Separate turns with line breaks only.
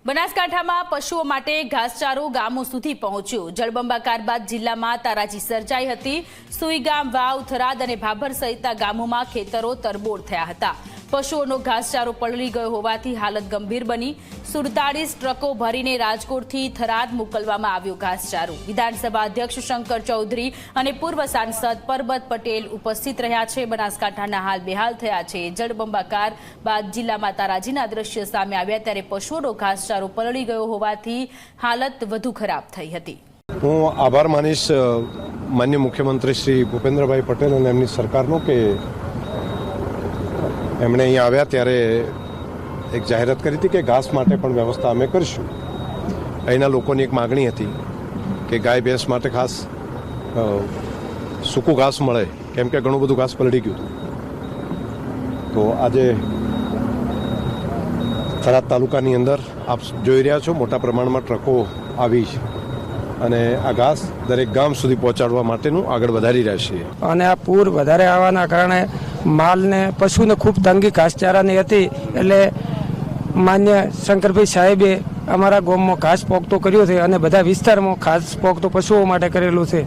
બનાસકાંઠામાં પશુઓ માટે ઘાસચારો ગામો સુધી પહોંચ્યો। જળબંબાકાર બાદ જિલ્લામાં તારાજી સર્જાઈ હતી। સુઈગામ, વાવ, થરાદ અને ભાભર સહિતના ગામોમાં ખેતરો તરબોળ થયા હતા। પશુઓનો ઘાસચારો પલળી ગયો હોવાથી હાલત ગંભીર બની। 47 ટ્રકો ભરીને રાજકોટથી થરાદ મોકલવામાં આવ્યો ઘાસચારો। વિધાનસભા અધ્યક્ષ શંકર ચૌધરી અને પૂર્વ સાંસદ પરબત પટેલ ઉપસ્થિત રહ્યા છે। બનાસકાંઠાના હાલ બેહાલ થયા છે। જળબંબાકાર બાદ જિલ્લામાં તારાજીના દ્રશ્ય સામે આવ્યા ત્યારે પશુઓનો ઘાસચારો પલળી ગયો હોવાથી હાલત વધુ ખરાબ થઈ હતી।
હું આભાર માનીશ માનનીય મુખ્યમંત્રી શ્રી ભૂપેન્દ્રભાઈ પટેલ અને એમની સરકારનો કે એમણે અહીંયા આવ્યા ત્યારે એક જાહેરાત કરી હતી કે ઘાસ માટે પણ વ્યવસ્થા અમે કરીશું। અહીંના લોકોની એક માગણી હતી કે ગાય ભેંસ માટે ખાસ સૂકું ઘાસ મળે, કેમ કે ઘણું બધું ઘાસ પલળી ગયું હતું। તો આજે થરાદ તાલુકાની અંદર આપ જોઈ રહ્યા છો મોટા પ્રમાણમાં ટ્રકો આવી છે અને આ ઘાસ દરેક ગામ સુધી પહોંચાડવા માટેનું આગળ વધારી રહ્યા છીએ।
અને આ પૂર વધારે આવવાના કારણે માલને પશુને ખૂબ તંગી ઘાસચારાની હતી, એટલે માન્ય શંકરભાઈ સાહેબે અમારા ગામમાં ઘાસ પોખતો કર્યો છે અને બધા વિસ્તારમાં ઘાસ પોખતો પશુઓ માટે કરેલું છે।